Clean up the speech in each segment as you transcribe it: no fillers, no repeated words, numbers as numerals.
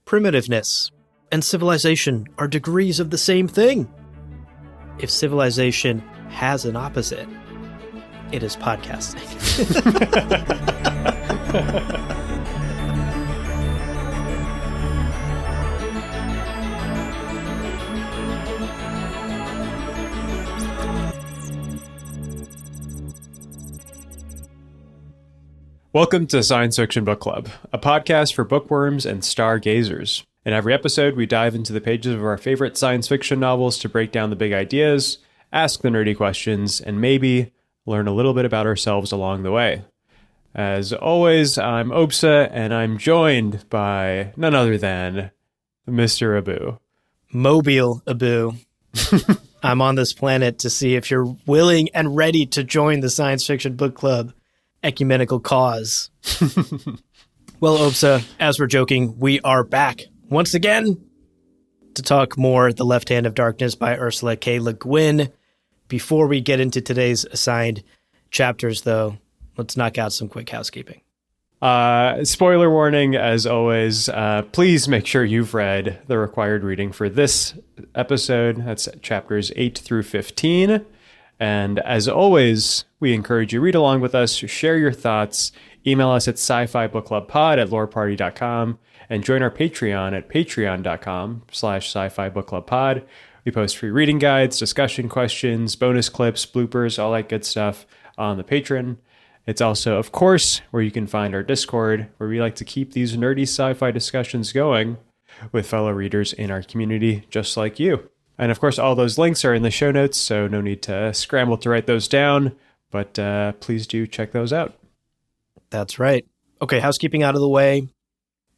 primitiveness and civilization are degrees of the same thing. If civilization has an opposite, it is podcasting. Welcome to Science Fiction Book Club, a podcast for bookworms and stargazers. In every episode, we dive into the pages of our favorite science fiction novels to break down the big ideas, ask the nerdy questions, and maybe learn a little bit about ourselves along the way. As always, I'm Obssa, and I'm joined by none other than Mr. Abu. Mobile Abu. I'm on this planet to see if you're willing and ready to join the Science Fiction Book Club ecumenical cause. Well, Obssa, as we're joking, we are back once again to talk more The Left Hand of Darkness by Ursula K. Guin. Before we get into today's assigned chapters, though, let's knock out some quick housekeeping. Spoiler warning, as always. Please make sure you've read the required reading for this episode. That's chapters 8 through 15. And as always, we encourage you to read along with us, share your thoughts, email us at sci-fi-bookclubpod@loreparty.com, and join our Patreon at patreon.com/sci-fi-bookclubpod. We post free reading guides, discussion questions, bonus clips, bloopers, all that good stuff on the Patreon. It's also, of course, where you can find our Discord, where we like to keep these nerdy sci-fi discussions going with fellow readers in our community, just like you. And of course, all those links are in the show notes, so no need to scramble to write those down, but please do check those out. That's right. Okay, housekeeping out of the way.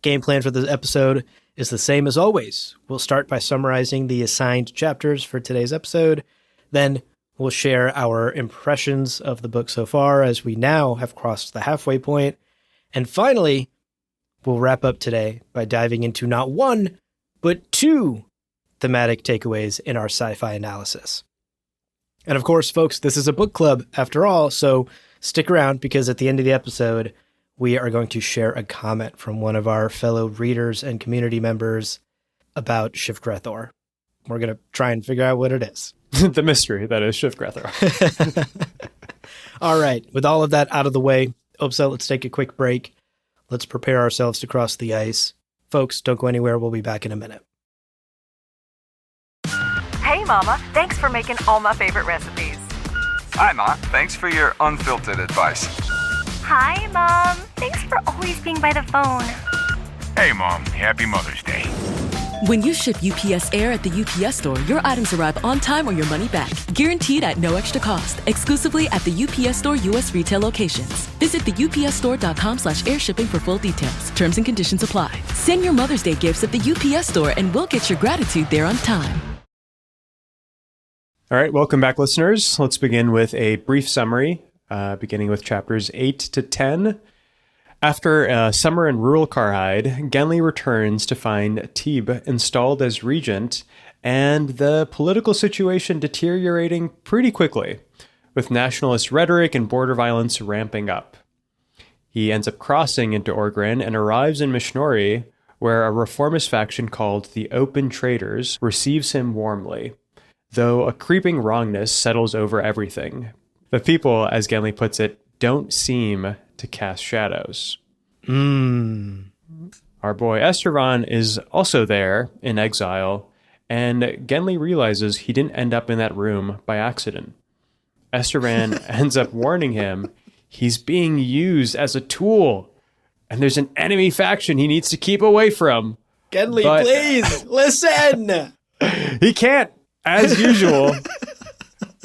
Game plan for this episode is the same as always. We'll start by summarizing the assigned chapters for today's episode. Then we'll share our impressions of the book so far, as we now have crossed the halfway point. And finally, we'll wrap up today by diving into not one, but two thematic takeaways in our sci-fi analysis. And of course, folks, this is a book club after all, so stick around, because at the end of the episode, we are going to share a comment from one of our fellow readers and community members about Shivgrethor. We're going to try and figure out what it is. The mystery that is Shivgrethor. All right, with all of that out of the way, Obssa, let's take a quick break. Let's prepare ourselves to cross the ice. Folks, don't go anywhere. We'll be back in a minute. Hey, Mama. Thanks for making all my favorite recipes. Hi, Ma. Thanks for your unfiltered advice. Hi, Mom. Thanks for always being by the phone. Hey, Mom. Happy Mother's Day. When you ship UPS Air at the UPS Store, your items arrive on time or your money back. Guaranteed at no extra cost. Exclusively at the UPS Store U.S. retail locations. Visit the upsstore.com/airshipping for full details. Terms and conditions apply. Send your Mother's Day gifts at the UPS Store and we'll get your gratitude there on time. All right, welcome back, listeners. Let's begin with a brief summary, beginning with chapters 8 to 10. After a summer in rural Karhide, Genly returns to find Teeb installed as regent and the political situation deteriorating pretty quickly, with nationalist rhetoric and border violence ramping up. He ends up crossing into Orgoreyn and arrives in Mishnori, where a reformist faction called the Open Traders receives him warmly, though a creeping wrongness settles over everything. The people, as Genly puts it, don't seem to cast shadows. Our boy Estraven is also there in exile, and Genly realizes he didn't end up in that room by accident. Estraven ends up warning him he's being used as a tool, and there's an enemy faction he needs to keep away from. Genly, please, listen! He can't. As usual,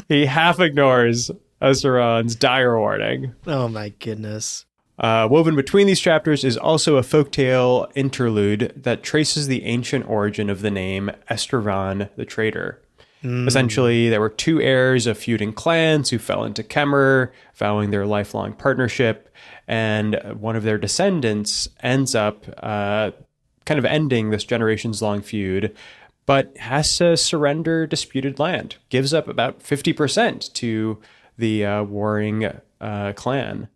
he half ignores Estraven's dire warning. Oh my goodness. Woven between these chapters is also a folktale interlude that traces the ancient origin of the name Estraven the Traitor. Essentially, there were two heirs of feuding clans who fell into Kemmer, vowing their lifelong partnership, and one of their descendants ends up kind of ending this generations-long feud, but has to surrender disputed land, gives up about 50% to the warring clan,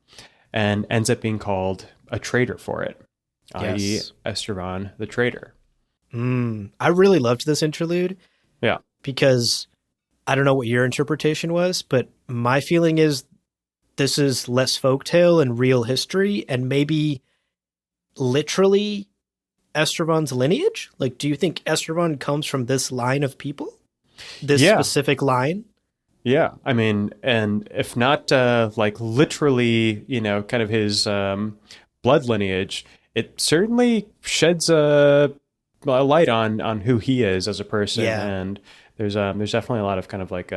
and ends up being called a traitor for it. i.e. Yes. Estraven the traitor. I really loved this interlude Yeah. because I don't know what your interpretation was, but my feeling is this is less folktale and real history, and maybe literally Estraven's lineage. Like, do you think Estraven comes from this line of people? This specific line? Yeah. I mean, and if not like literally, kind of his blood lineage, it certainly sheds a light on who he is as a person. Yeah. And there's definitely a lot of kind of like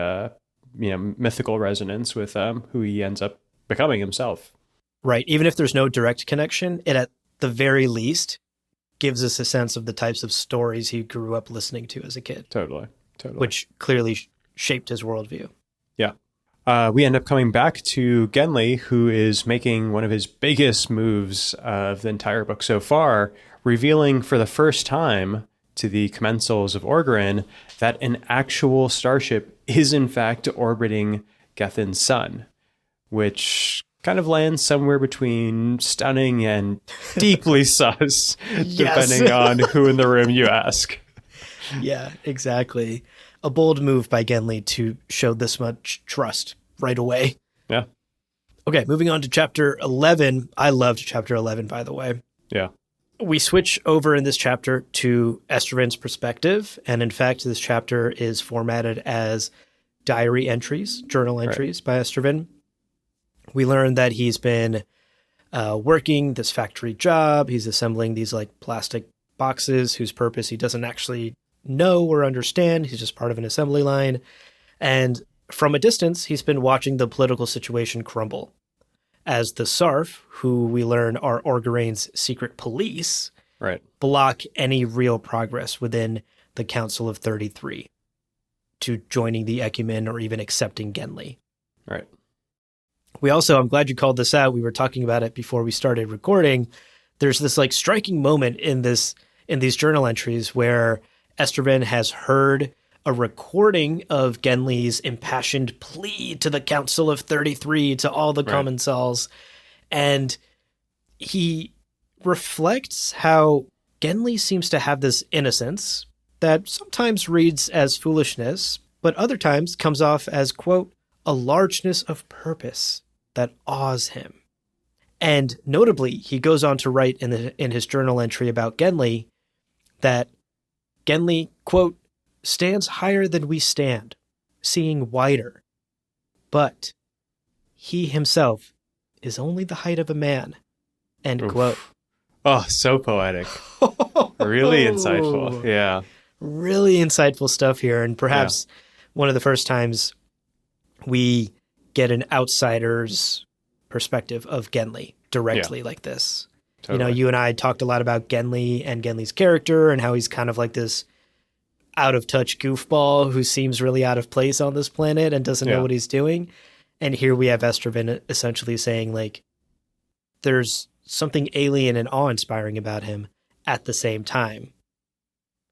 mythical resonance with who he ends up becoming himself. Right. Even if there's no direct connection, it at the very least gives us a sense of the types of stories he grew up listening to as a kid. Totally. Which clearly shaped his worldview. Yeah. We end up coming back to Genly, who is making one of his biggest moves of the entire book so far, revealing for the first time to the commensals of Orgoreyn that an actual starship is in fact orbiting Gethin's sun, which kind of lands somewhere between stunning and deeply sus, depending on who in the room you ask. Yeah, exactly. A bold move by Genly to show this much trust right away. Yeah. Okay, moving on to chapter 11. I loved chapter 11, by the way. Yeah. We switch over in this chapter to Estraven's perspective. And in fact, this chapter is formatted as diary entries, journal entries by Estraven. We learn that he's been working this factory job. He's assembling these like plastic boxes whose purpose he doesn't actually know or understand. He's just part of an assembly line. And from a distance, he's been watching the political situation crumble as the Sarf, who we learn are Orgoreyn's secret police, block any real progress within the Council of 33 to joining the Ecumen or even accepting Genly. Right. We also, I'm glad you called this out. We were talking about it before we started recording. There's this like striking moment in these journal entries where Estraven has heard a recording of Genly's impassioned plea to the Council of 33, to all the commensals, and he reflects how Genly seems to have this innocence that sometimes reads as foolishness, but other times comes off as, quote, a largeness of purpose that awes him. And notably, he goes on to write in his journal entry about Genly that Genly, quote, stands higher than we stand, seeing wider. But he himself is only the height of a man, end quote. Oh, so poetic. Really insightful. Yeah. Really insightful stuff here. And perhaps one of the first times we get an outsider's perspective of Genly directly like this. Totally. You and I talked a lot about Genly and Genly's character and how he's kind of like this out-of-touch goofball who seems really out of place on this planet and doesn't know what he's doing. And here we have Estraven essentially saying, like, there's something alien and awe-inspiring about him at the same time.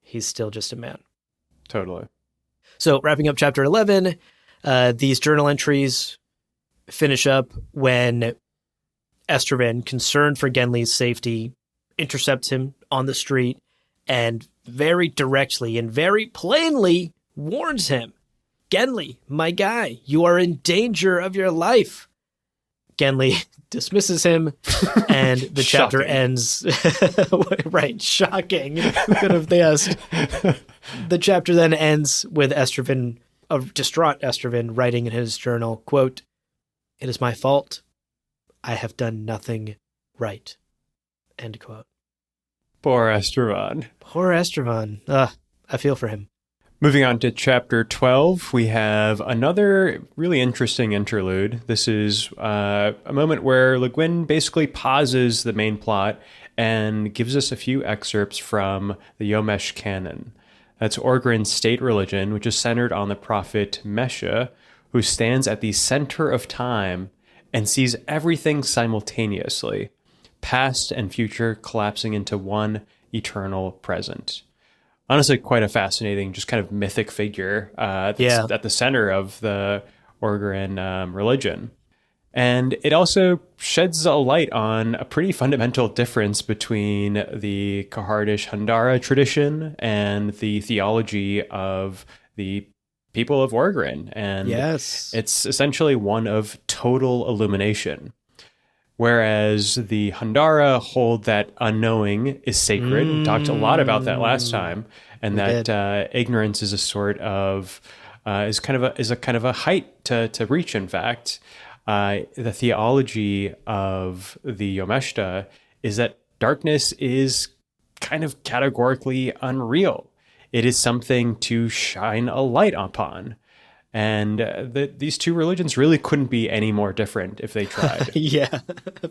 He's still just a man. Totally. So wrapping up chapter 11, these journal entries finish up when Estraven, concerned for Genly's safety, intercepts him on the street and very directly and very plainly warns him, Genly, my guy, you are in danger of your life. Genly dismisses him, and the chapter ends. Right, shocking. Who could have guessed? The chapter then ends with Estraven, a distraught Estraven, writing in his journal, quote, "It is my fault. I have done nothing right." End quote. Poor Estraven. Poor Estraven. I feel for him. Moving on to chapter 12, we have another really interesting interlude. This is a moment where Le Guin basically pauses the main plot and gives us a few excerpts from the Yomesh canon. That's Orgoreyn's state religion, which is centered on the prophet Mesha, who stands at the center of time and sees everything simultaneously, past and future collapsing into one eternal present. Honestly, quite a fascinating, just kind of mythic figure that's at the center of the Orgoreyn religion. And it also sheds a light on a pretty fundamental difference between the Kahardish Handara tradition and the theology of the people of Orgoreyn. And Yes. it's essentially one of total illumination. Whereas the Handara hold that unknowing is sacred. We talked a lot about that last time. And that ignorance is a sort of, is a kind of a height to reach, in fact. The theology of the Yomeshta is that darkness is kind of categorically unreal. It is something to shine a light upon. And these two religions really couldn't be any more different if they tried. Yeah,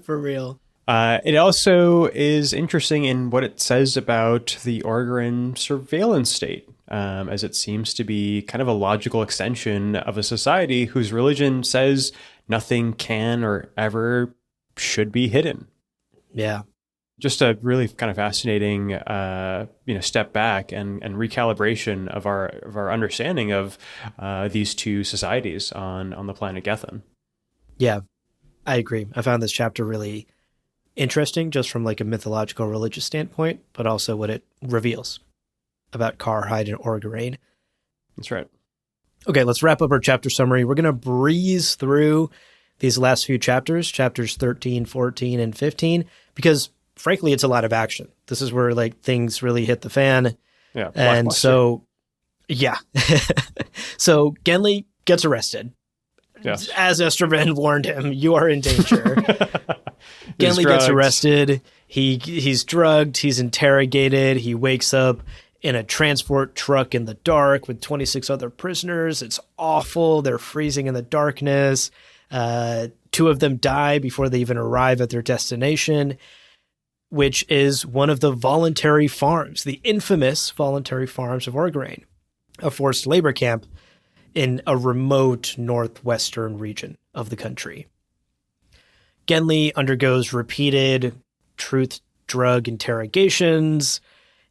for real. It also is interesting in what it says about the Orgoreyn surveillance state, as it seems to be kind of a logical extension of a society whose religion says nothing can or ever should be hidden. Yeah. Just a really kind of fascinating, step back and recalibration of our understanding of these two societies on the planet Gethin. Yeah, I agree. I found this chapter really interesting just from like a mythological religious standpoint, but also what it reveals about Karhide and Orgoreyn. That's right. Okay, let's wrap up our chapter summary. We're going to breeze through these last few chapters 13, 14, and 15, because frankly, it's a lot of action. This is where like things really hit the fan. Yeah. And so, yeah. So Genly gets arrested. Yes. As Estraven warned him, you are in danger. Genly gets arrested. He's drugged. He's interrogated. He wakes up in a transport truck in the dark with 26 other prisoners. It's awful. They're freezing in the darkness. 2 of them die before they even arrive at their destination, which is one of the voluntary farms, the infamous voluntary farms of Orgoreyn, a forced labor camp in a remote northwestern region of the country. Genly undergoes repeated truth drug interrogations,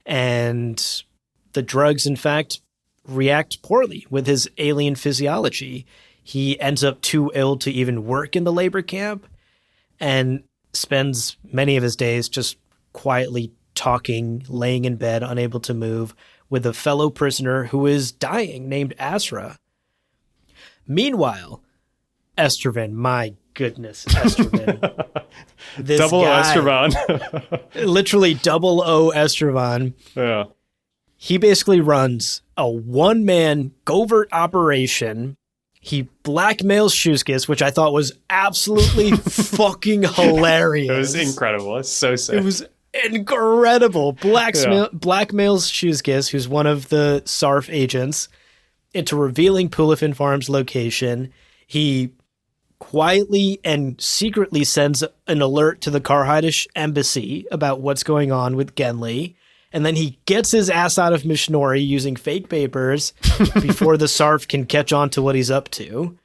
and the drugs, in fact, react poorly with his alien physiology. He ends up too ill to even work in the labor camp and spends many of his days just quietly talking, laying in bed, unable to move, with a fellow prisoner who is dying named Asra. Meanwhile, Estraven, my goodness, Estraven. This Double guy, O Estraven. literally double O Estraven. Yeah. He basically runs a one-man covert operation. He blackmails Shuskus, which I thought was absolutely fucking hilarious. It was incredible. It's so sick. It was incredible. Blackmails Shuskus, who's one of the SARF agents, into revealing Pulafin Farm's location. He quietly and secretly sends an alert to the Karhidish embassy about what's going on with Genly. And then he gets his ass out of Mishnori using fake papers before the SARF can catch on to what he's up to.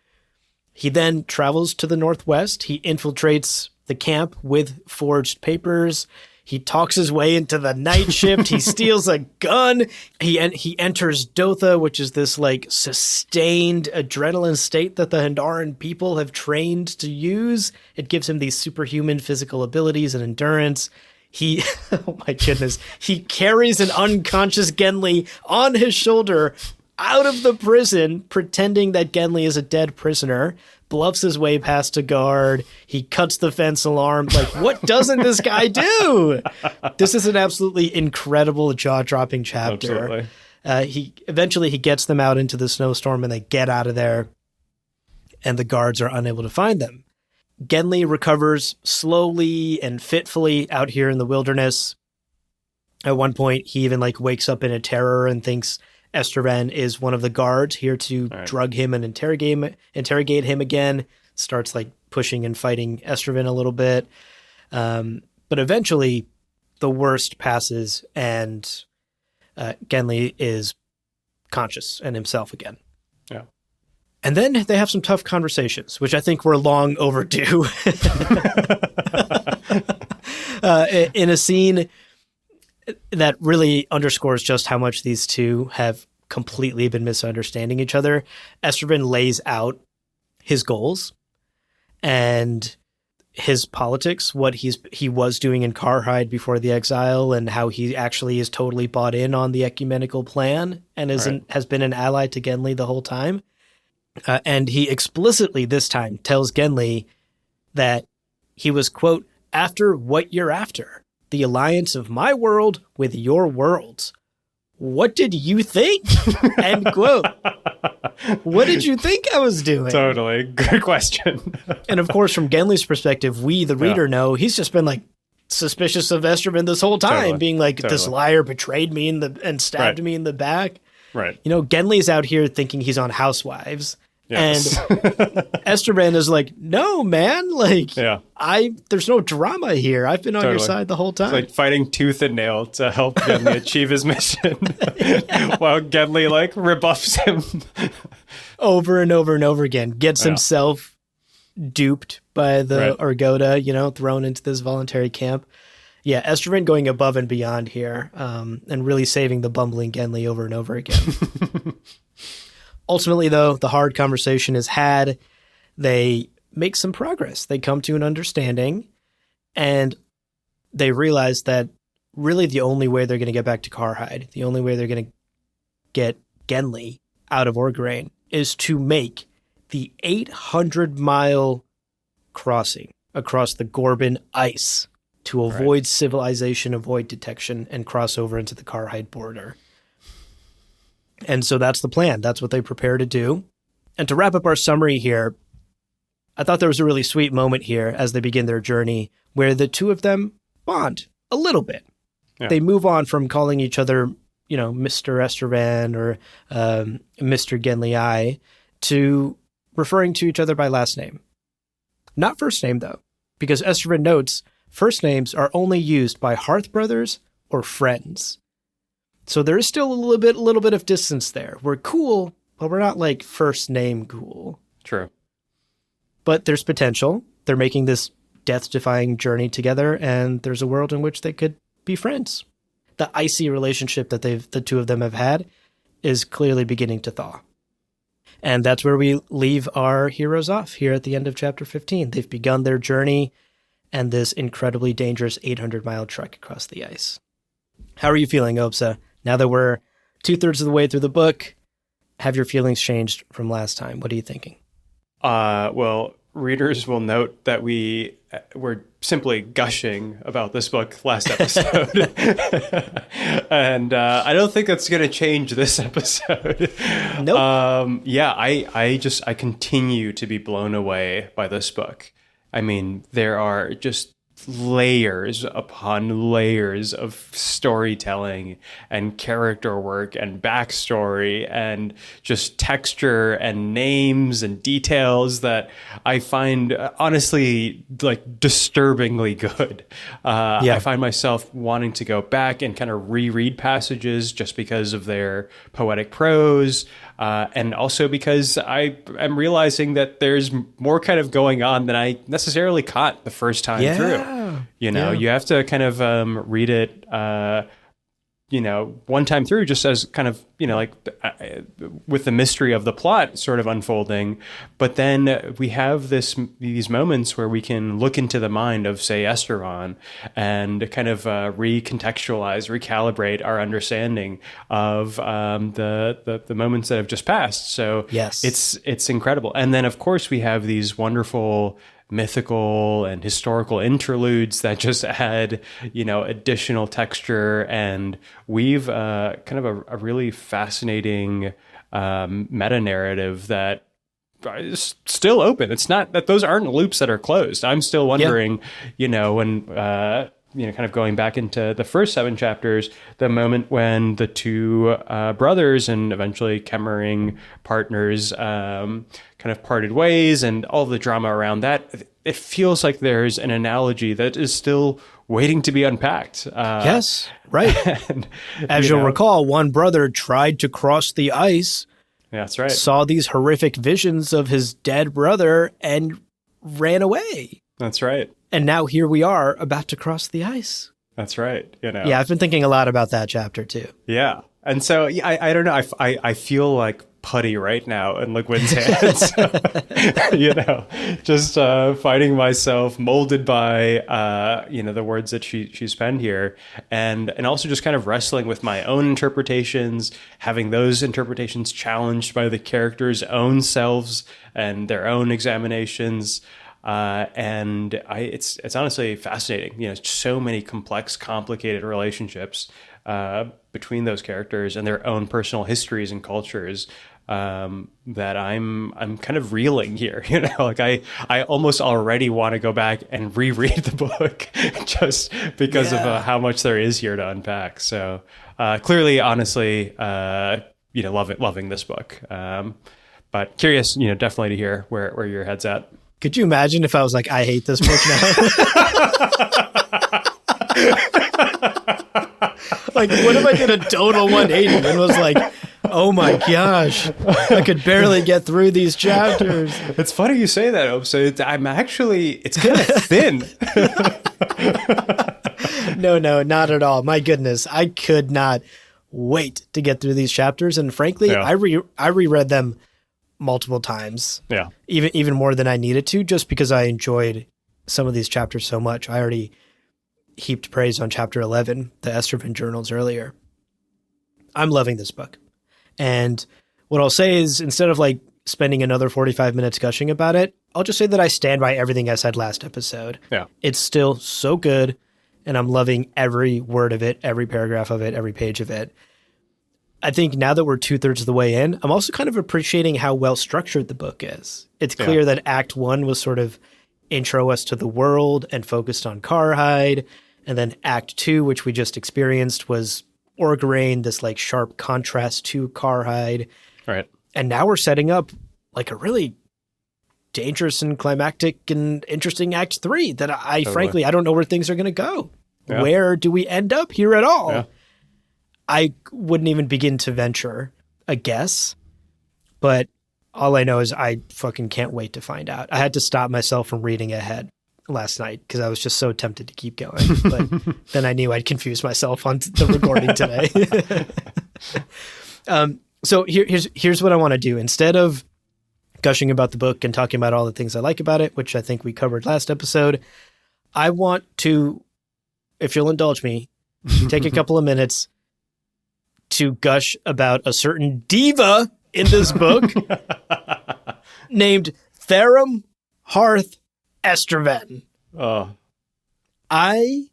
He then travels to the northwest. He infiltrates the camp with forged papers. He talks his way into the night shift. He steals a gun. He enters Dotha, which is this like sustained adrenaline state that the Handaran people have trained to use. It gives him these superhuman physical abilities and endurance. He, oh my goodness, he carries an unconscious Genly on his shoulder out of the prison, pretending that Genly is a dead prisoner, bluffs his way past a guard. He cuts the fence alarm. Like, what doesn't this guy do? This is an absolutely incredible, jaw-dropping chapter. Absolutely. He gets them out into the snowstorm, and they get out of there, and the guards are unable to find them. Genly recovers slowly and fitfully out here in the wilderness. At one point, he even like wakes up in a terror and thinks Estraven is one of the guards here to drug him and interrogate him again. Starts like pushing and fighting Estraven a little bit. But eventually the worst passes and Genly is conscious and himself again. Yeah. And then they have some tough conversations, which I think were long overdue. In a scene that really underscores just how much these two have completely been misunderstanding each other. Estraven lays out his goals, and his politics, what he was doing in Karhide before the exile, and how he actually is totally bought in on the ecumenical plan and has been an ally to Genly the whole time. And he explicitly this time tells Genly that he was, quote, after what you're after, the alliance of my world with your worlds. What did you think? End quote. What did you think I was doing? Totally. Good question. And of course, from Genly's perspective, we, the reader, know he's just been like suspicious of Estraven this whole time, being like, this liar betrayed me and stabbed me in the back. Right. You know, Genly's out here thinking he's on Housewives. Yes. And Estraven is like, no, man, like, there's no drama here. I've been on your side the whole time. It's like fighting tooth and nail to help Genly achieve his mission while Genly like rebuffs him over and over and over again, gets himself duped by the Orgoda, you know, thrown into this voluntary camp. Yeah, Estraven going above and beyond here, and really saving the bumbling Genly over and over again. Ultimately, though, the hard conversation is had. They make some progress. They come to an understanding, and they realize that really the only way they're going to get back to Karhide, the only way they're going to get Genly out of Orgoreyn, is to make the 800-mile crossing across the Gorban ice to avoid civilization, avoid detection, and cross over into the Karhide border. And so that's the plan. That's what they prepare to do. And to wrap up our summary here, I thought there was a really sweet moment here as they begin their journey where the two of them bond a little bit. Yeah. They move on from calling each other, you know, Mr. Estraven or Mr. Genly to referring to each other by last name. Not first name, though, because Estraven notes first names are only used by hearth brothers or friends. So there is still a little bit of distance there. We're cool, but we're not like first name cool. True. But there's potential. They're making this death-defying journey together, and there's a world in which they could be friends. The icy relationship that the two of them have had is clearly beginning to thaw. And that's where we leave our heroes off here at the end of chapter 15. They've begun their journey and this incredibly dangerous 800-mile trek across the ice. How are you feeling, Obssa? Now that we're 2/3 of the way through the book, have your feelings changed from last time? What are you thinking? Well, readers will note that we were simply gushing about this book last episode. And I don't think that's going to change this episode. Nope. I continue to be blown away by this book. I mean, there are just layers upon layers of storytelling and character work and backstory and just texture and names and details that I find honestly like disturbingly good. I find myself wanting to go back and kind of reread passages just because of their poetic prose. And also because I am realizing that there's more kind of going on than I necessarily caught the first time through. You know, you have to kind of read it, one time through just as kind of, with the mystery of the plot sort of unfolding. But then we have these moments where we can look into the mind of, say, Estraven and kind of recontextualize, recalibrate our understanding of the moments that have just passed. So yes, it's incredible. And then, of course, we have these wonderful mythical and historical interludes that just add, additional texture and weave kind of a really fascinating meta narrative that is still open. It's not that those aren't loops that are closed. I'm still wondering, when kind of going back into the first 7 chapters, the moment when the two brothers and eventually Kemmering partners kind of parted ways and all the drama around that, it feels like there's an analogy that is still waiting to be unpacked. Yes, right. And, as you'll recall, one brother tried to cross the ice. That's right. Saw these horrific visions of his dead brother and ran away. That's right. And now here we are about to cross the ice. That's right. Yeah, I've been thinking a lot about that chapter too. Yeah. And so I don't know. I feel like putty right now in Le Guin's hands. Just finding myself molded by, the words that she's penned here. And also just kind of wrestling with my own interpretations, having those interpretations challenged by the characters' own selves and their own examinations. It's honestly fascinating. So many complex, complicated relationships between those characters and their own personal histories and cultures that I'm kind of reeling here. I almost already want to go back and reread the book just because of how much there is here to unpack. So clearly, honestly, loving this book. But curious, definitely to hear where your head's at. Could you imagine if I was like, I hate this book now? Like, what if I did a total 180 and was like, oh my gosh, I could barely get through these chapters. It's funny you say that, Obssa. It's kind of thin. No, not at all. My goodness, I could not wait to get through these chapters. And frankly, I reread them multiple times. Yeah. Even more than I needed to, just because I enjoyed some of these chapters so much. I already heaped praise on chapter 11, the Estraven journals earlier. I'm loving this book. And what I'll say is, instead of like spending another 45 minutes gushing about it, I'll just say that I stand by everything I said last episode. Yeah. It's still so good, and I'm loving every word of it, every paragraph of it, every page of it. I think now that we're 2/3 of the way in, I'm also kind of appreciating how well structured the book is. It's clear that Act 1 was sort of intro us to the world and focused on Karhide. And then Act 2, which we just experienced, was Orgoreyn, this like sharp contrast to Karhide. Right. And now we're setting up like a really dangerous and climactic and interesting Act 3 that frankly, I don't know where things are going to go. Yeah. Where do we end up here at all? Yeah. I wouldn't even begin to venture a guess, but all I know is I fucking can't wait to find out. I had to stop myself from reading ahead last night because I was just so tempted to keep going, but then I knew I'd confuse myself on the recording today. So here's what I want to do. Instead of gushing about the book and talking about all the things I like about it, which I think we covered last episode, I want to, if you'll indulge me, take a couple of minutes to gush about a certain diva in this book named Therum Hearth Estraven. Oh. I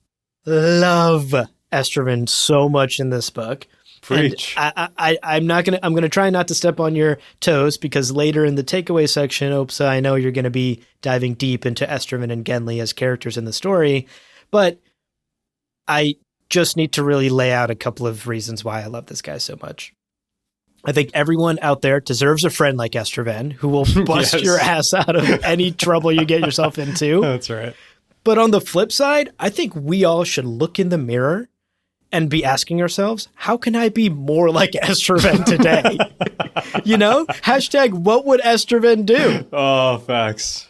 love Estraven so much in this book. Preach. And I'm going to try not to step on your toes, because later in the takeaway section, Obssa, I know you're going to be diving deep into Estraven and Genly as characters in the story, but I just need to really lay out a couple of reasons why I love this guy so much. I think everyone out there deserves a friend like Estraven who will bust your ass out of any trouble you get yourself into. That's right. But on the flip side, I think we all should look in the mirror and be asking ourselves, how can I be more like Estraven today? Hashtag what would Estraven do? Oh, facts.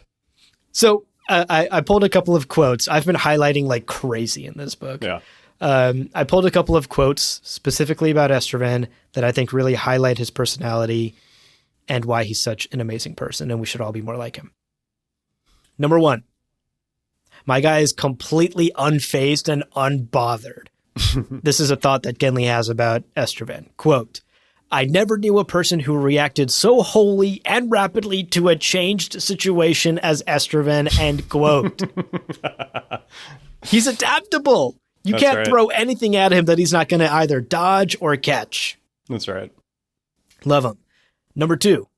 So I pulled a couple of quotes. I've been highlighting like crazy in this book. Yeah. I pulled a couple of quotes specifically about Estraven that I think really highlight his personality and why he's such an amazing person, and we should all be more like him. Number 1, my guy is completely unfazed and unbothered. This is a thought that Genly has about Estraven. Quote, I never knew a person who reacted so wholly and rapidly to a changed situation as Estraven, end quote. He's adaptable. You can't throw anything at him that he's not going to either dodge or catch. That's right. Love him. Number 2,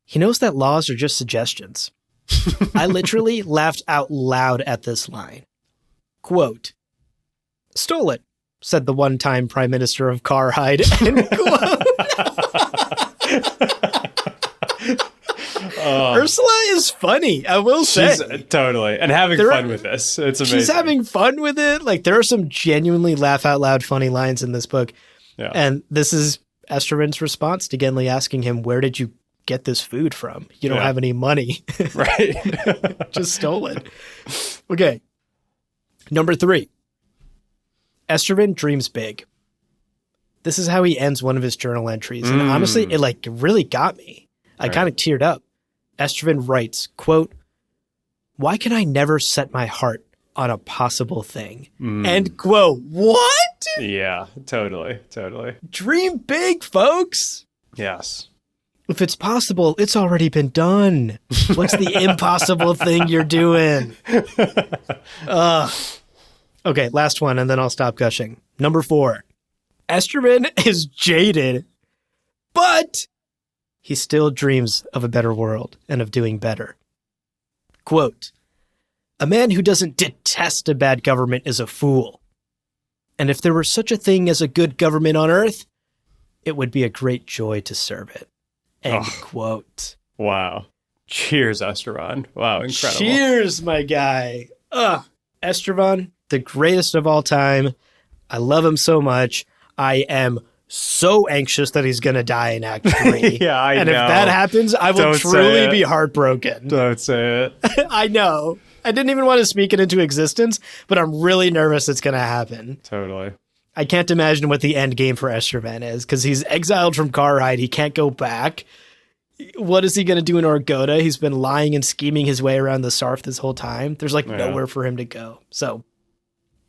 he knows that laws are just suggestions. I literally laughed out loud at this line. Quote, stole it, said the one-time Prime Minister of Karhide, end quote. Ursula is funny, I will say. Totally. And having fun with this. It's amazing. She's having fun with it. Like, there are some genuinely laugh-out-loud funny lines in this book. Yeah. And this is Estraven's response to Genly asking him, where did you get this food from? You don't have any money. Right. Just stole it. Okay. Number 3. Estraven dreams big. This is how he ends one of his journal entries. And honestly, it like really got me. I kind of teared up. Estraven writes, quote, "Why can I never set my heart on a possible thing?" End quote. What? Yeah, totally. Dream big, folks. Yes. If it's possible, it's already been done. What's the impossible thing you're doing? Okay, last one, and then I'll stop gushing. Number 4. Estraven is jaded, but he still dreams of a better world and of doing better. Quote, "A man who doesn't detest a bad government is a fool. And if there were such a thing as a good government on Earth, it would be a great joy to serve it." End quote. Wow. Cheers, Estraven. Wow, incredible. Cheers, my guy. Estraven, the greatest of all time. I love him so much. I am so anxious that he's going to die in Act 3. Yeah, I know. And if that happens, I will truly be heartbroken. Don't say it. I know. I didn't even want to speak it into existence, but I'm really nervous it's going to happen. Totally. I can't imagine what the end game for Estraven is, because he's exiled from Karhide. He can't go back. What is he going to do in Orgoda? He's been lying and scheming his way around the Sarf this whole time. There's nowhere for him to go. So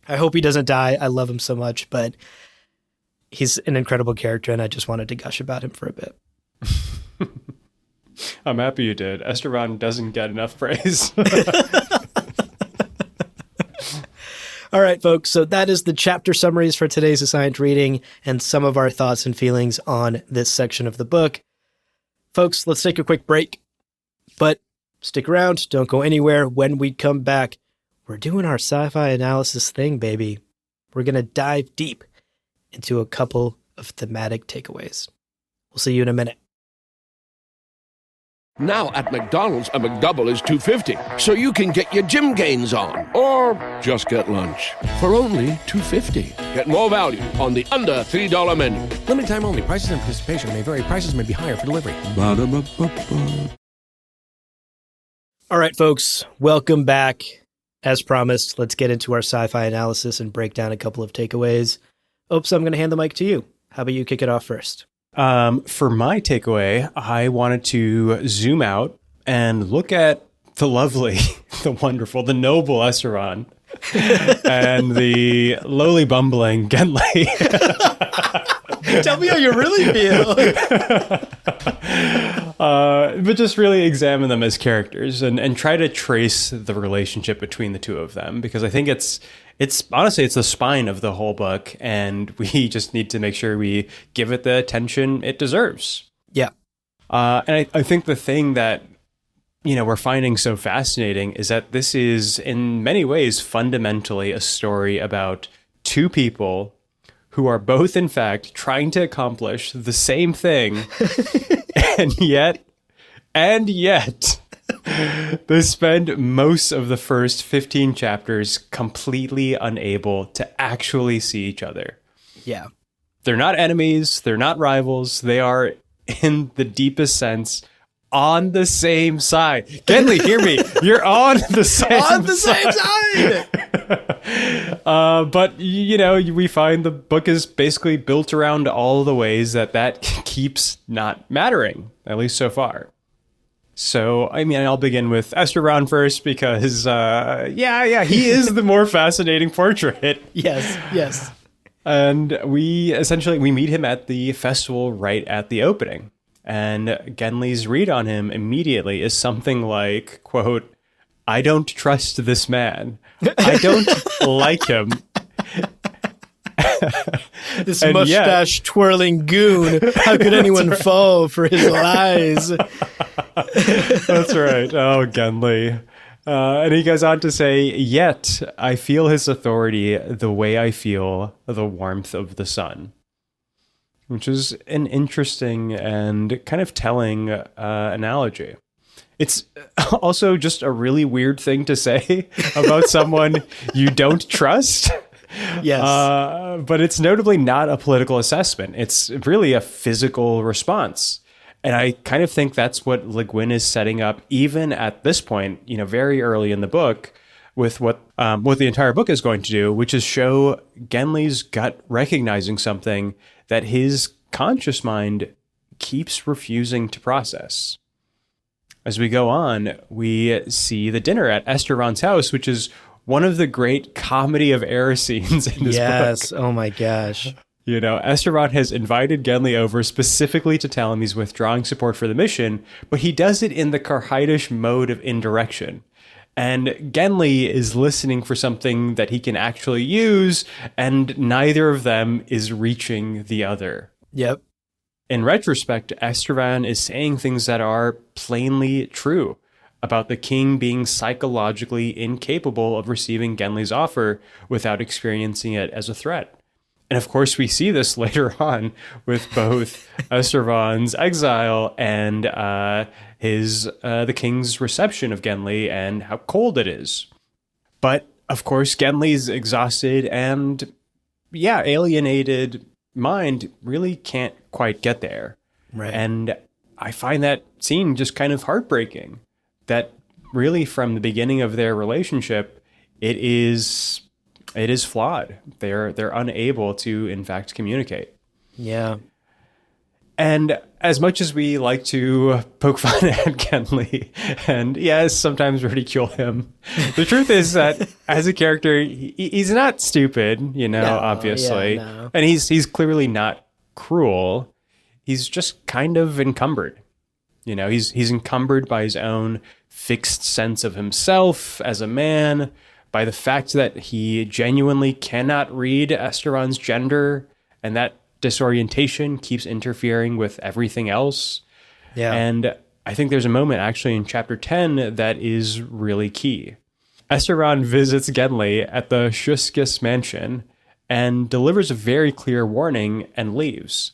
I hope he doesn't die. I love him so much, but he's an incredible character, and I just wanted to gush about him for a bit. I'm happy you did. Estraven doesn't get enough praise. All right, folks. So that is the chapter summaries for today's assigned reading and some of our thoughts and feelings on this section of the book. Folks, let's take a quick break. But stick around. Don't go anywhere. When we come back, we're doing our sci-fi analysis thing, baby. We're going to dive deep into a couple of thematic takeaways. We'll see you in a minute. Now at McDonald's, a McDouble is $2.50, so you can get your gym gains on, or just get lunch for only $2.50. Get more value on the under $3 menu. Limited time only. Prices and participation may vary. Prices may be higher for delivery. Ba-da-ba-ba-ba. All right, folks, welcome back. As promised, let's get into our sci-fi analysis and break down a couple of takeaways. Obssa, I'm going to hand the mic to you. How about you kick it off first? For my takeaway, I wanted to zoom out and look at the lovely, the wonderful, the noble Estraven and the lowly bumbling Genly. Tell me how you really feel. But just really examine them as characters and try to trace the relationship between the two of them, because I think it's honestly, it's the spine of the whole book, and we just need to make sure we give it the attention it deserves. Yeah. And I think the thing that, we're finding so fascinating is that this is in many ways fundamentally a story about two people who are both, in fact, trying to accomplish the same thing. and yet, they spend most of the first 15 chapters completely unable to actually see each other. Yeah. They're not enemies. They're not rivals. They are, in the deepest sense, on the same side. Genly, hear me. You're on the same side. On the same side! But, we find the book is basically built around all the ways that keeps not mattering, at least so far. So, I'll begin with Estraven first because, he is the more fascinating portrait. Yes. And we meet him at the festival right at the opening. And Genly's read on him immediately is something like, quote, "I don't trust this man. I don't like him. This mustache-twirling goon. How could anyone fall for his lies?" That's right. Oh, Genly. And he goes on to say, "Yet I feel his authority the way I feel the warmth of the sun," which is an interesting and kind of telling analogy. It's also just a really weird thing to say about someone you don't trust. Yes. But it's notably not a political assessment. It's really a physical response. And I kind of think that's what Le Guin is setting up, even at this point, very early in the book, with what the entire book is going to do, which is show Genly's gut recognizing something that his conscious mind keeps refusing to process. As we go on, we see the dinner at Estraven's house, which is one of the great comedy of error scenes in this book. Yes, oh my gosh. You know, Estraven has invited Genly over specifically to tell him he's withdrawing support for the mission, but he does it in the Karhaidish mode of indirection. And Genly is listening for something that he can actually use, and neither of them is reaching the other. Yep. In retrospect, Estraven is saying things that are plainly true about the king being psychologically incapable of receiving Genly's offer without experiencing it as a threat. And of course, we see this later on with both Estraven's exile and the king's reception of Genly and how cold it is. But of course, Genly's exhausted and alienated mind really can't quite get there. Right. And I find that scene just kind of heartbreaking. That really, from the beginning of their relationship, it is flawed. They're unable to, in fact, communicate. Yeah. And as much as we like to poke fun at Genly and yes, sometimes ridicule him, the truth is that as a character, he's not stupid, obviously. No. And he's clearly not cruel. He's just kind of encumbered. He's encumbered by his own fixed sense of himself as a man, by the fact that he genuinely cannot read Estraven's gender, and that disorientation keeps interfering with everything else. Yeah. And I think there's a moment actually in chapter 10 that is really key. Estraven visits Genly at the Shuskis mansion and delivers a very clear warning and leaves.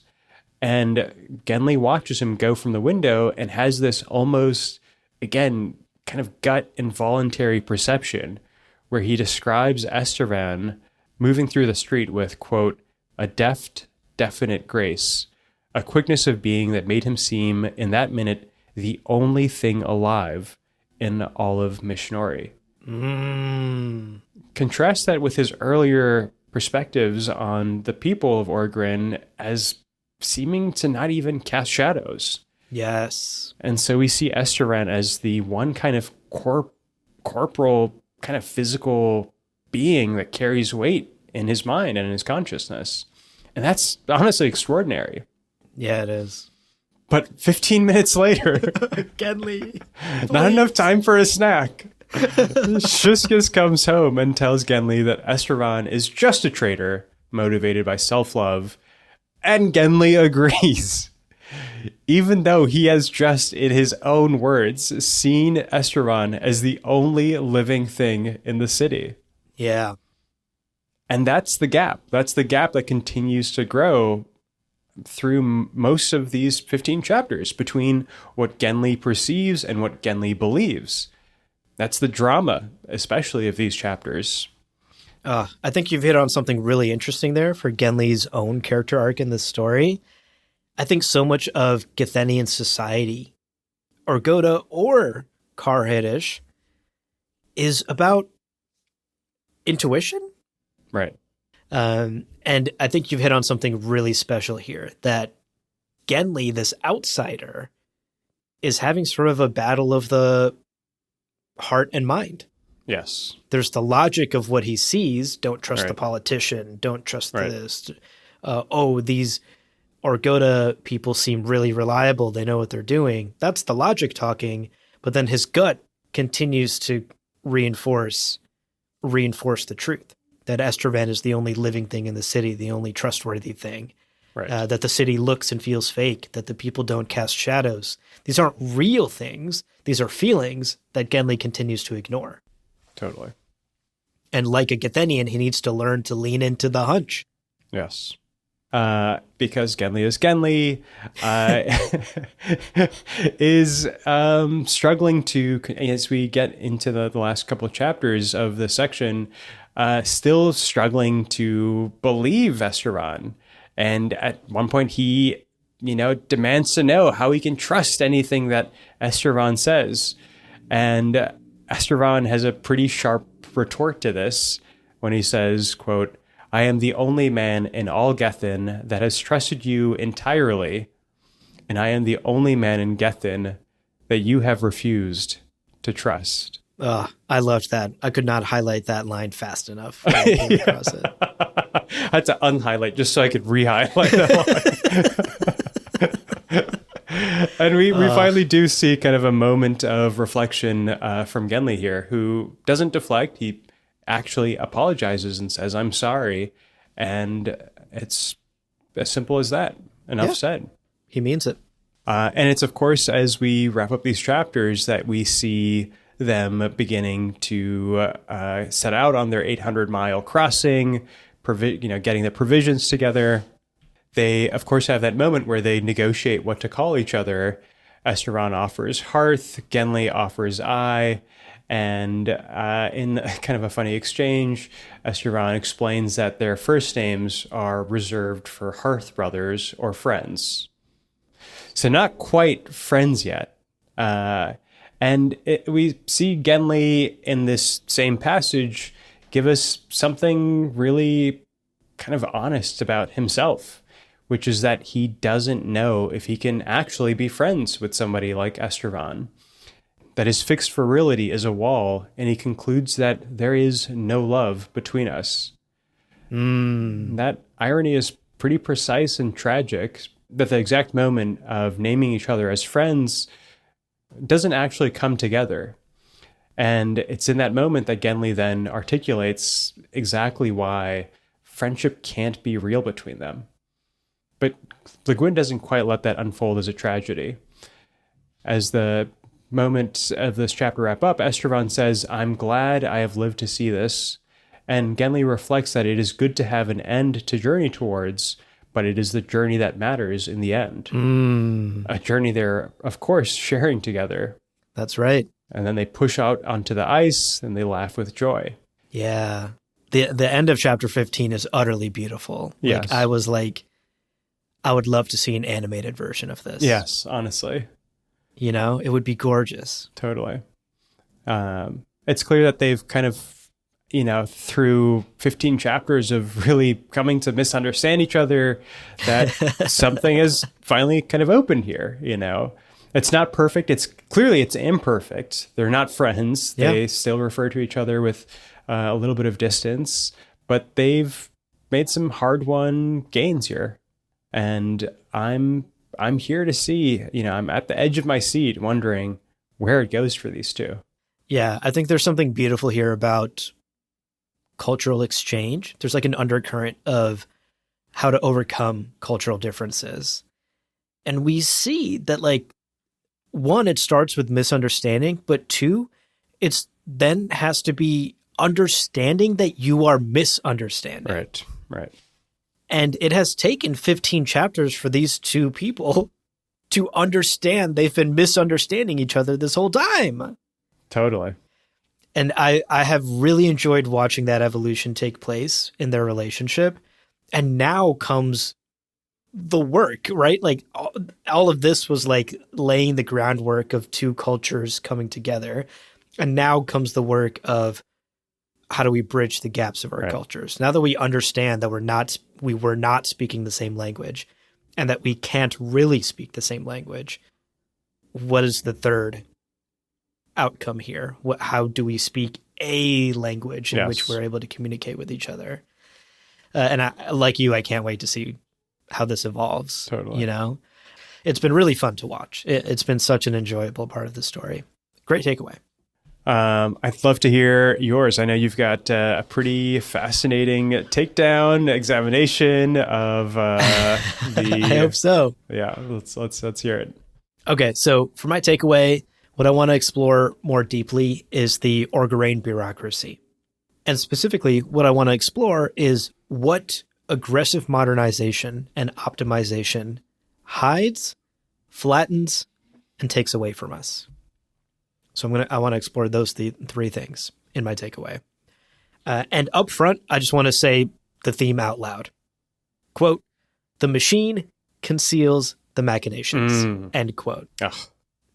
And Genly watches him go from the window and has this almost, again, kind of gut involuntary perception where he describes Estraven moving through the street with, quote, a deft, definite grace, a quickness of being that made him seem, in that minute, the only thing alive in all of Mishnori. Contrast that with his earlier perspectives on the people of Orgoreyn as seeming to not even cast shadows. Yes. And so we see Estraven as the one kind of corporal, kind of physical being that carries weight in his mind and in his consciousness. And that's honestly extraordinary. Yeah, it is. But 15 minutes later, Genly, not enough time for a snack. Shuskis comes home and tells Genly that Estraven is just a traitor motivated by self-love. And Genly agrees. Even though he has just, in his own words, seen Estraven as the only living thing in the city. Yeah. And that's the gap. That's the gap that continues to grow through most of these 15 chapters between what Genly perceives and what Genly believes. That's the drama, especially of these chapters. I think you've hit on something really interesting there for Genly's own character arc in this story. I think so much of Githenian society, Orgoda or Karhaidish, is about intuition. Right. And I think you've hit on something really special here, that Genly, this outsider, is having sort of a battle of the heart and mind. Yes. There's the logic of what he sees. Don't trust the politician. Don't trust this. These Orgoda people seem really reliable. They know what they're doing. That's the logic talking. But then his gut continues to reinforce the truth that Estraven is the only living thing in the city, the only trustworthy thing. Right. That the city looks and feels fake, that the people don't cast shadows. These aren't real things. These are feelings that Genly continues to ignore. Totally. And like a Githenian, he needs to learn to lean into the hunch. Yes. Because Genly is Genly, is struggling to, as we get into the last couple of chapters of the section, still struggling to believe Estraven. And at one point he, demands to know how he can trust anything that Estraven says. And Estraven has a pretty sharp retort to this when he says, quote, I am the only man in all Gethin that has trusted you entirely, and I am the only man in Gethin that you have refused to trust. I loved that. I could not highlight that line fast enough when I came across it. I had to unhighlight just so I could re-highlight that line. And we finally do see kind of a moment of reflection from Genly here, who doesn't deflect. He actually apologizes and says, I'm sorry. And it's as simple as that. Enough said. He means it. And it's, of course, as we wrap up these chapters that we see them beginning to set out on their 800-mile crossing, getting the provisions together. They, of course, have that moment where they negotiate what to call each other. Estraven offers Hearth, Genly offers Eye, and in kind of a funny exchange, Estraven explains that their first names are reserved for Hearth brothers or friends. So not quite friends yet. And we see Genly in this same passage give us something really kind of honest about himself, which is that he doesn't know if he can actually be friends with somebody like Estraven, that his fixed virility is a wall, and he concludes that there is no love between us. That irony is pretty precise and tragic, that the exact moment of naming each other as friends doesn't actually come together. And it's in that moment that Genly then articulates exactly why friendship can't be real between them. But Le Guin doesn't quite let that unfold as a tragedy. As the moment of this chapter wrap up, Estraven says, I'm glad I have lived to see this. And Genly reflects that it is good to have an end to journey towards, but it is the journey that matters in the end. A journey they're, of course, sharing together. That's right. And then they push out onto the ice and they laugh with joy. Yeah. The end of chapter 15 is utterly beautiful. Yes. I was like, I would love to see an animated version of this. Yes, honestly. It would be gorgeous. Totally. It's clear that they've kind of, through 15 chapters of really coming to misunderstand each other, that something is finally kind of opened here, It's not perfect. It's imperfect. They're not friends. Yeah. They still refer to each other with a little bit of distance, but they've made some hard-won gains here. And I'm here to see, I'm at the edge of my seat wondering where it goes for these two. Yeah, I think there's something beautiful here about cultural exchange. There's like an undercurrent of how to overcome cultural differences. And we see that, like, one, it starts with misunderstanding, but two, it's then has to be understanding that you are misunderstanding. Right. And it has taken 15 chapters for these two people to understand they've been misunderstanding each other this whole time. Totally. And I have really enjoyed watching that evolution take place in their relationship. And now comes the work, right? Like all of this was like laying the groundwork of two cultures coming together. And now comes the work of how do we bridge the gaps of our cultures? Now that we understand that we were not speaking the same language and that we can't really speak the same language, what is the third outcome here? How do we speak a language in which we're able to communicate with each other? And I can't wait to see how this evolves. Totally. It's been really fun to watch. It's been such an enjoyable part of the story. Great takeaway. I'd love to hear yours. I know you've got a pretty fascinating takedown examination of the. I hope so. Yeah, let's hear it. Okay, so for my takeaway, what I want to explore more deeply is the Orgoreyn bureaucracy, and specifically, what I want to explore is what aggressive modernization and optimization hides, flattens, and takes away from us. So I want to explore those three things in my takeaway. And up front, I just want to say the theme out loud. Quote, "The machine conceals the machinations." End quote. Ugh.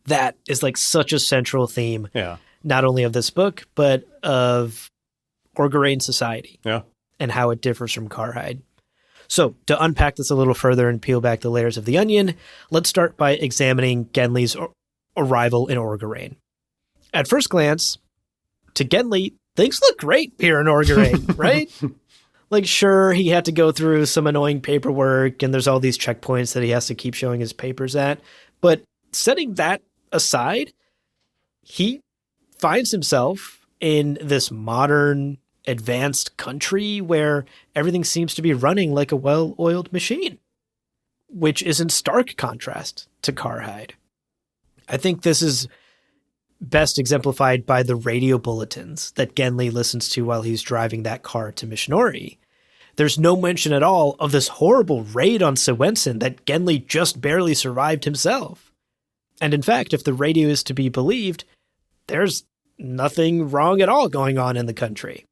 That is like such a central theme, Yeah. not only of this book, but of Orgoreyn society. Yeah. and how it differs from Karhide. So, to unpack this a little further and peel back the layers of the onion, let's start by examining Genly's arrival in Orgoreyn. At first glance, to Genly, things look great here in Orgoreyn, right? Like, sure, he had to go through some annoying paperwork, and there's all these checkpoints that he has to keep showing his papers at. But setting that aside, he finds himself in this modern, advanced country where everything seems to be running like a well-oiled machine, which is in stark contrast to Karhide. I think this is best exemplified by the radio bulletins that Genly listens to while he's driving that car to Mishnori. There's no mention at all of this horrible raid on Sewensen that Genly just barely survived himself. And in fact, if the radio is to be believed, there's nothing wrong at all going on in the country.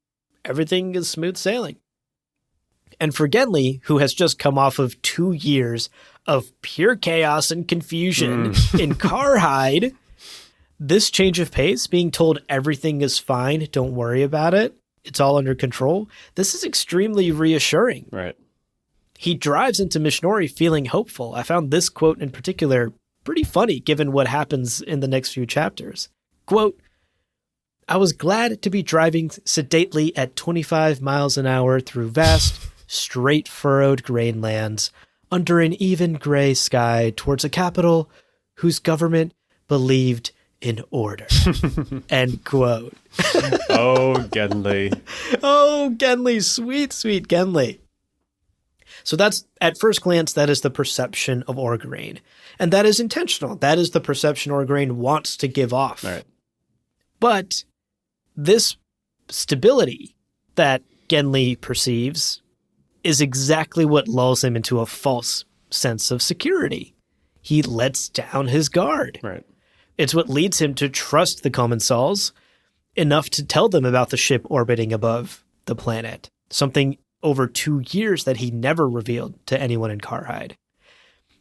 Everything is smooth sailing. And for Genly, who has just come off of 2 years of pure chaos and confusion in Karhide, this change of pace, being told everything is fine, don't worry about it, it's all under control, this is extremely reassuring. Right. He drives into Mishnori feeling hopeful. I found this quote in particular pretty funny given what happens in the next few chapters. Quote, "I was glad to be driving sedately at 25 miles an hour through vast, straight-furrowed grain lands under an even gray sky towards a capital whose government believed in order." End quote. Oh, Genly. Oh, Genly, sweet, sweet Genly. So that's, at first glance, that is the perception of Orgoreyn. And that is intentional. That is the perception Orgoreyn wants to give off. Right. But this stability that Genly perceives is exactly what lulls him into a false sense of security. He lets down his guard. Right. It's what leads him to trust the Commensals enough to tell them about the ship orbiting above the planet, something over 2 years that he never revealed to anyone in Karhide.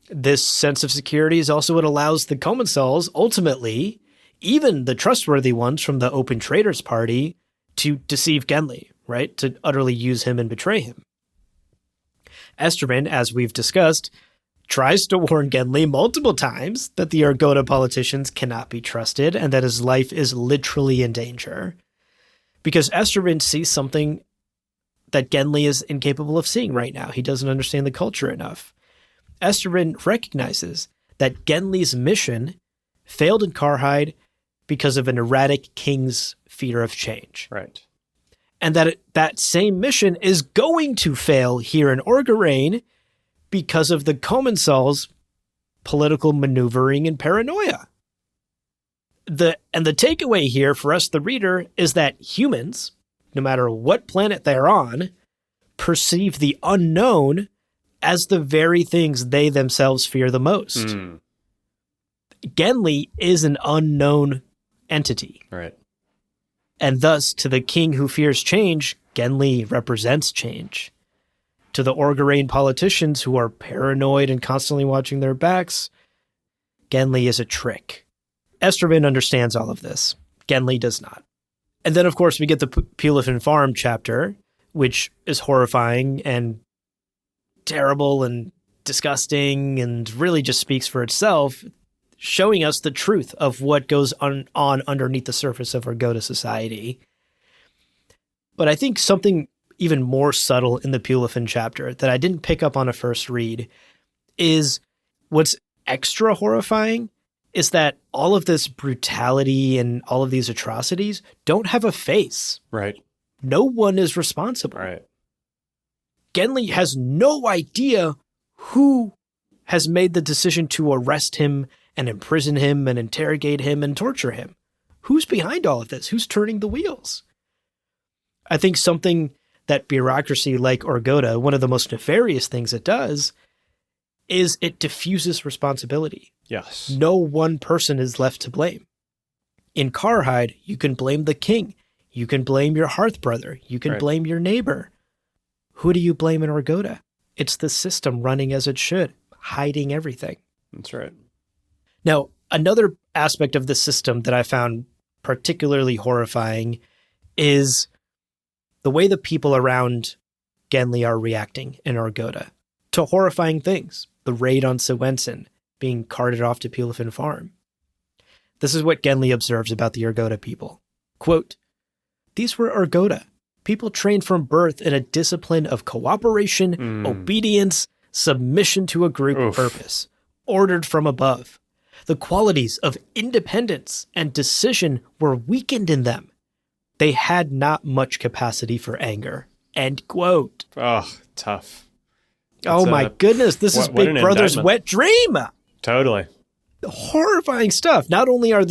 This sense of security is also what allows the Commensals, ultimately, even the trustworthy ones from the Open Traders Party, to deceive Genly, right? To utterly use him and betray him. Estraven, as we've discussed, tries to warn Genly multiple times that the Argoda politicians cannot be trusted and that his life is literally in danger. Because Estraven sees something that Genly is incapable of seeing right now. He doesn't understand the culture enough. Estraven recognizes that Genly's mission failed in Karhide because of an erratic king's fear of change. Right. And that that same mission is going to fail here in Orgoreyn because of the Commensals' political maneuvering and paranoia. The takeaway here for us, the reader, is that humans, no matter what planet they're on, perceive the unknown as the very things they themselves fear the most. Genly is an unknown entity. Right. And thus, to the king who fears change, Genly represents change. To the Orgoreyn politicians who are paranoid and constantly watching their backs, Genly is a trick. Estraven understands all of this. Genly does not. And then, of course, we get the Pulifin Farm chapter, which is horrifying and terrible and disgusting and really just speaks for itself, showing us the truth of what goes on underneath the surface of Argoda society. But I think something even more subtle in the Pulifin chapter that I didn't pick up on a first read is what's extra horrifying is that all of this brutality and all of these atrocities don't have a face. Right. No one is responsible. Right. Genly has no idea who has made the decision to arrest him and imprison him and interrogate him and torture him. Who's behind all of this? Who's turning the wheels? I think something that bureaucracy like Orgoda, one of the most nefarious things it does, is it diffuses responsibility. Yes. No one person is left to blame. In Karhide, you can blame the king. You can blame your hearth brother. You can blame your neighbor. Who do you blame in Orgoda? It's the system running as it should, hiding everything. That's right. Now, another aspect of the system that I found particularly horrifying is the way the people around Genly are reacting in Orgoda to horrifying things. The raid on Sewensen, being carted off to Pulafin Farm. This is what Genly observes about the Orgoda people. Quote, "These were Orgoda, people trained from birth in a discipline of cooperation, obedience, submission to a group purpose, ordered from above. The qualities of independence and decision were weakened in them. They had not much capacity for anger." End quote. Oh, tough. Oh my goodness, this is Big Brother's wet dream. Totally. Horrifying stuff. Not only has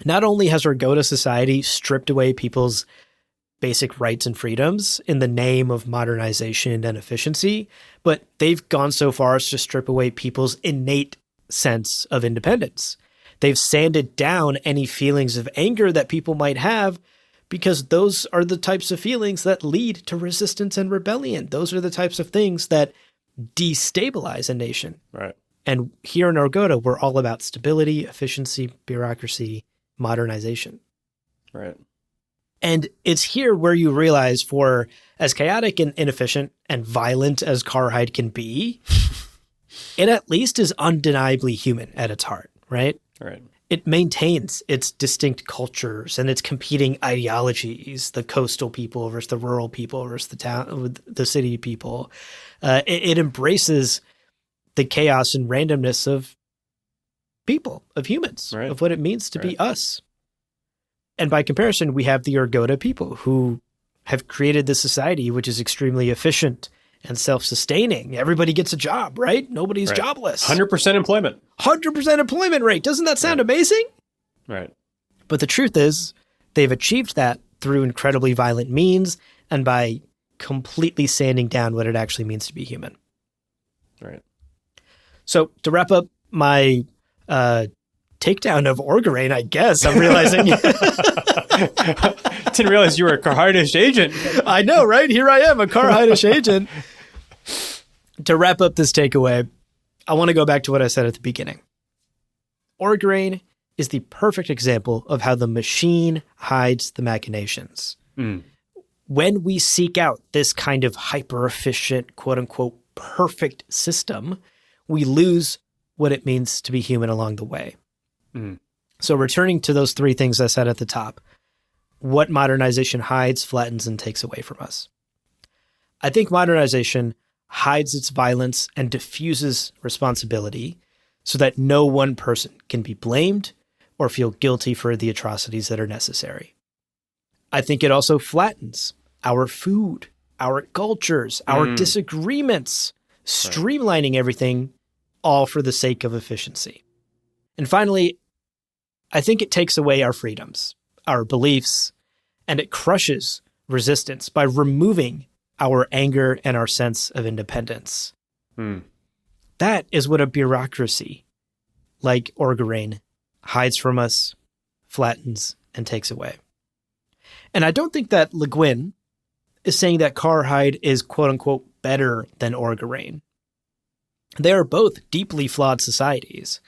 Orgoda society stripped away people's basic rights and freedoms in the name of modernization and efficiency, but they've gone so far as to strip away people's innate sense of independence. They've sanded down any feelings of anger that people might have, because those are the types of feelings that lead to resistance and rebellion. Those are the types of things that destabilize a nation. Right. And here in Orgoda, we're all about stability, efficiency, bureaucracy, modernization. Right. And it's here where you realize, for as chaotic and inefficient and violent as Karhide can be, it at least is undeniably human at its heart, right? Right. It maintains its distinct cultures and its competing ideologies, the coastal people versus the rural people versus the city people. It embraces the chaos and randomness of people, of humans, right. of what it means to be us. And by comparison, we have the Orgoda people who have created this society which is extremely efficient and self-sustaining. Everybody gets a job, right? Nobody's jobless. 100% employment. 100% employment rate. Doesn't that sound amazing? Right. But the truth is, they've achieved that through incredibly violent means and by completely sanding down what it actually means to be human. Right. So to wrap up my takedown of Orgoreyn, I guess, I'm realizing... Didn't realize you were a Karhidish agent. I know, right? Here I am, a Karhidish agent. To wrap up this takeaway, I want to go back to what I said at the beginning. Orgoreyn is the perfect example of how the machine hides the machinations. When we seek out this kind of hyper-efficient, quote-unquote, perfect system, we lose what it means to be human along the way. So returning to those three things I said at the top, what modernization hides, flattens, and takes away from us. I think modernization hides its violence and diffuses responsibility so that no one person can be blamed or feel guilty for the atrocities that are necessary. I think it also flattens our food, our cultures, our disagreements, streamlining everything, all for the sake of efficiency. And finally, I think it takes away our freedoms, our beliefs, and it crushes resistance by removing our anger and our sense of independence. That is what a bureaucracy like Orgoreyn hides from us, flattens, and takes away. And I don't think that Guin is saying that Karhide is quote-unquote better than Orgoreyn. They are both deeply flawed societies.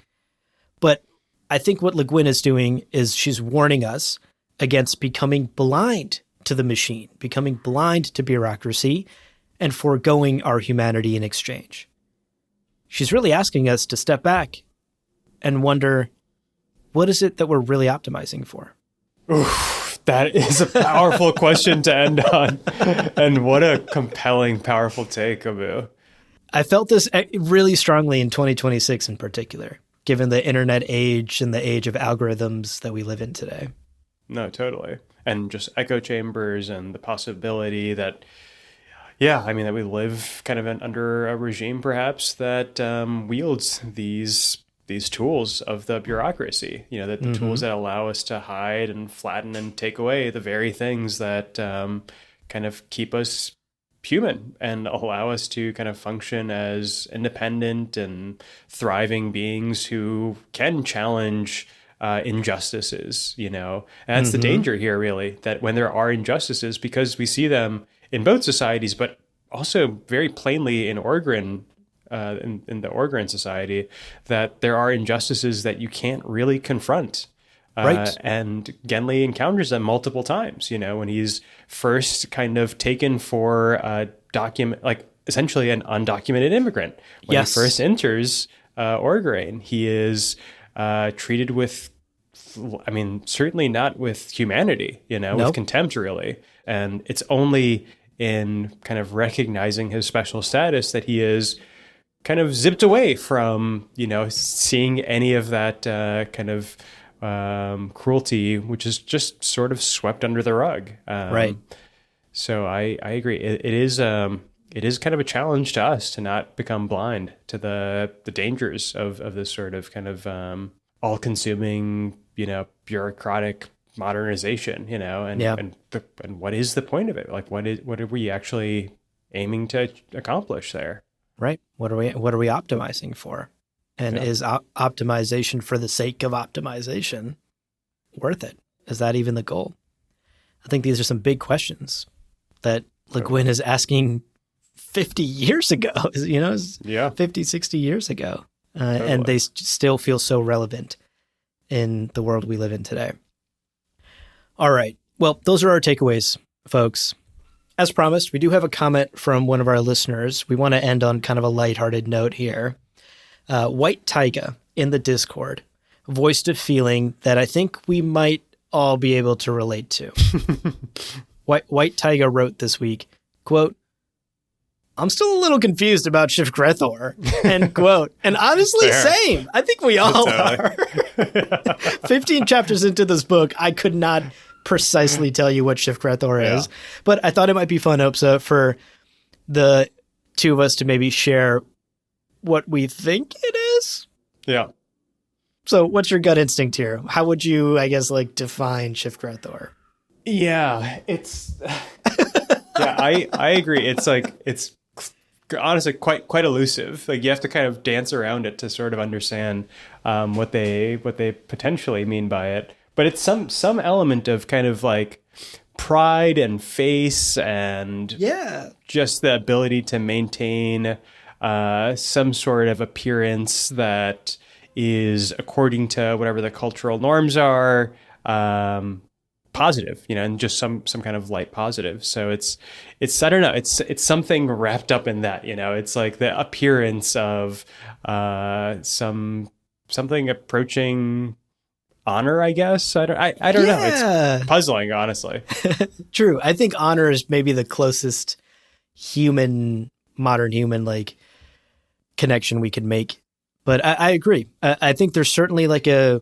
But I think what Guin is doing is she's warning us against becoming blind to the machine, becoming blind to bureaucracy, and foregoing our humanity in exchange. She's really asking us to step back and wonder, what is it that we're really optimizing for? Oof, that is a powerful question to end on. And what a compelling, powerful take, Abu. I felt this really strongly in 2026 in particular, given the internet age and the age of algorithms that we live in today. No, totally. And just echo chambers and the possibility that, that we live kind of under a regime perhaps that wields these tools of the bureaucracy, the tools that allow us to hide and flatten and take away the very things that kind of keep us human and allow us to kind of function as independent and thriving beings who can challenge injustices, and that's the danger here, really, that when there are injustices, because we see them in both societies, but also very plainly in Orgoreyn, in the Orgoreyn society, that there are injustices that you can't really confront Right. And Genly encounters them multiple times, when he's first kind of taken for a essentially an undocumented immigrant. When he first enters Orgoreyn, he is treated with, certainly not with humanity, with contempt, really. And it's only in kind of recognizing his special status that he is kind of zipped away from, seeing any of that kind of cruelty, which is just sort of swept under the rug. Right. So I agree. It is kind of a challenge to us to not become blind to the dangers of this sort of kind of all-consuming, bureaucratic modernization, and what is the point of it? Like, what are we actually aiming to accomplish there? Right. What are we optimizing for? And is optimization for the sake of optimization worth it? Is that even the goal? I think these are some big questions that Le Guin is asking 50 years ago, 50, 60 years ago. And they still feel so relevant in the world we live in today. All right. Well, those are our takeaways, folks. As promised, we do have a comment from one of our listeners. We want to end on kind of a lighthearted note here. White Taiga in the Discord voiced a feeling that I think we might all be able to relate to. White Taiga wrote this week, quote, "I'm still a little confused about Shif Grethor," end quote. And honestly, same. I think we all are. 15 chapters into this book, I could not precisely tell you what Shif Grethor is, but I thought it might be fun, Obssa, for the two of us to maybe share what we think it is. Yeah. So what's your gut instinct here? How would you, define Shif Grethor? Yeah, it's... I agree. It's honestly quite elusive. Like, you have to kind of dance around it to sort of understand what they potentially mean by it. But it's some element of kind of like pride and face and just the ability to maintain some sort of appearance that is according to whatever the cultural norms are, positive, and just some kind of light positive. So it's I don't know, it's something wrapped up in that, it's like the appearance of something approaching honor, I guess. I don't know. It's puzzling, honestly. True. I think honor is maybe the closest modern human connection we could make. But I agree. I think there's certainly a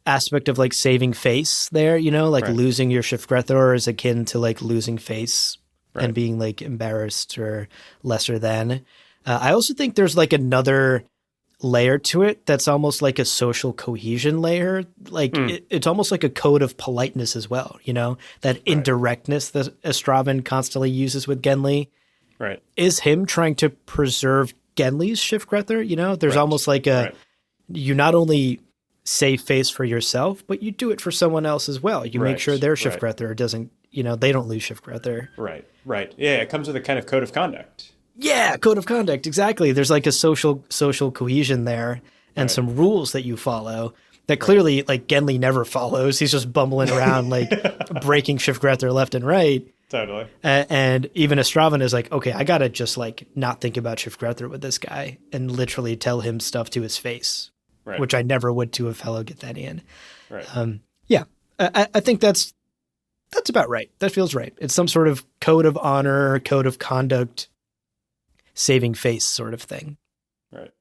aspect of saving face there, losing your Shif Grethor is akin to losing face and being embarrassed or lesser than. I also think there's another layer to it that's almost like a social cohesion layer. It's almost like a code of politeness as well, that indirectness that Estraven constantly uses with Genly. Right. Is him trying to preserve Genly's Shif Grethor, there's almost you not only save face for yourself, but you do it for someone else as well. You make sure their Shif Grethor doesn't, they don't lose Shif Grethor. Right. Yeah, it comes with a kind of code of conduct. Yeah, code of conduct, exactly. There's a social cohesion there and some rules that you follow that clearly Genly never follows. He's just bumbling around breaking Shif Grethor left and right. Totally. And even Estraven is okay, I gotta just not think about Shif Grethor with this guy and literally tell him stuff to his face, which I never would to a fellow Githanian. Right. I think that's about right. That feels right. It's some sort of code of honor, code of conduct, saving face sort of thing. Right.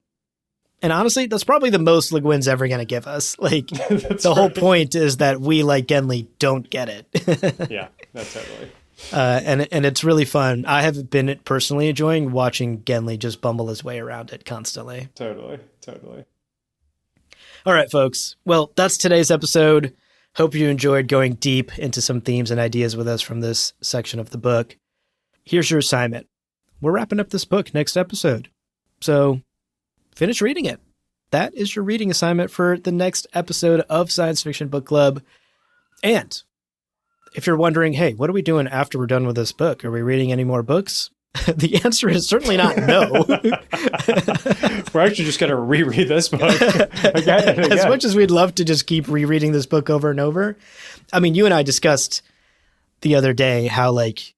And honestly, that's probably the most Le Guin's ever going to give us. The whole point is that we, like Genly, don't get it. Yeah, that's totally. And it's really fun. I have been personally enjoying watching Genly just bumble his way around it constantly. Totally. All right, folks. Well, that's today's episode. Hope you enjoyed going deep into some themes and ideas with us from this section of the book. Here's your assignment. We're wrapping up this book next episode. So finish reading it. That is your reading assignment for the next episode of Science Fiction Book Club. And if you're wondering, hey, what are we doing after we're done with this book? Are we reading any more books? The answer is certainly not no. We're actually just going to reread this book again and again. As much as we'd love to just keep rereading this book over and over. I mean, you and I discussed the other day how like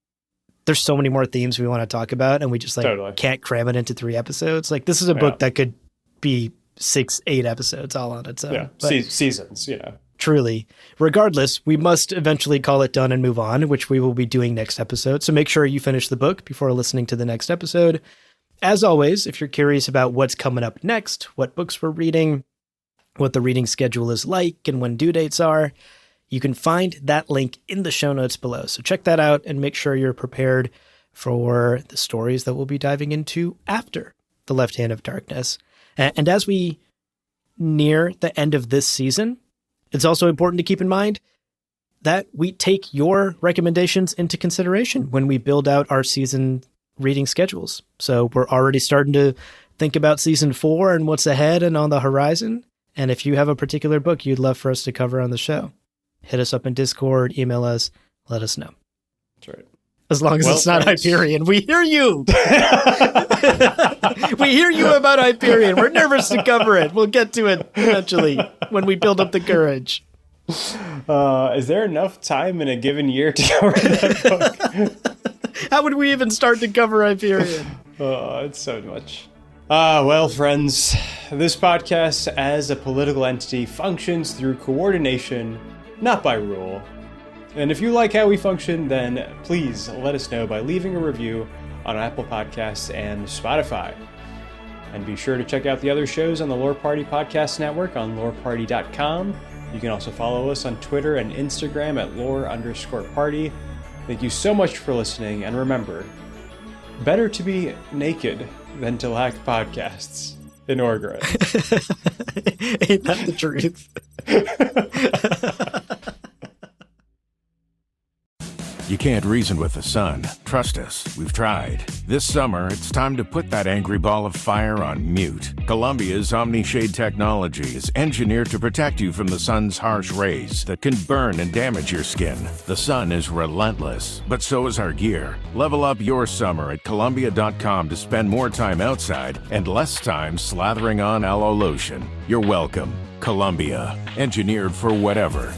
there's so many more themes we want to talk about and we just like Totally. can't cram it into 3 episodes. Like this is a book that could be 6-8 episodes all on its own. Yeah, But seasons, truly. Regardless, we must eventually call it done and move on, which we will be doing next episode. So make sure you finish the book before listening to the next episode. As always, if you're curious about what's coming up next, what books we're reading, what the reading schedule is like, and when due dates are, you can find that link in the show notes below. So check that out and make sure you're prepared for the stories that we'll be diving into after The Left Hand of Darkness. And as we near the end of this season, it's also important to keep in mind that we take your recommendations into consideration when we build out our season reading schedules. So we're already starting to think about season 4 and what's ahead and on the horizon. And if you have a particular book you'd love for us to cover on the show, hit us up in Discord, email us, let us know. That's right. As long as it's not friends. Hyperion. We hear you. We hear you about Hyperion. We're nervous to cover it. We'll get to it eventually when we build up the courage. Is there enough time in a given year to cover that book? How would we even start to cover Hyperion? It's so much. Well, friends, this podcast as a political entity functions through coordination, not by rule. And if you like how we function, then please let us know by leaving a review on Apple Podcasts and Spotify. And be sure to check out the other shows on the Lore Party Podcast Network on loreparty.com. You can also follow us on Twitter and Instagram at lore_party. Thank you so much for listening, and remember, better to be naked than to lack podcasts in Orgoreyn. Ain't that the truth? You can't reason with the sun. Trust us, we've tried. This summer, it's time to put that angry ball of fire on mute. Columbia's Omni-Shade technology is engineered to protect you from the sun's harsh rays that can burn and damage your skin. The sun is relentless, but so is our gear. Level up your summer at Columbia.com to spend more time outside and less time slathering on aloe lotion. You're welcome. Columbia, engineered for whatever.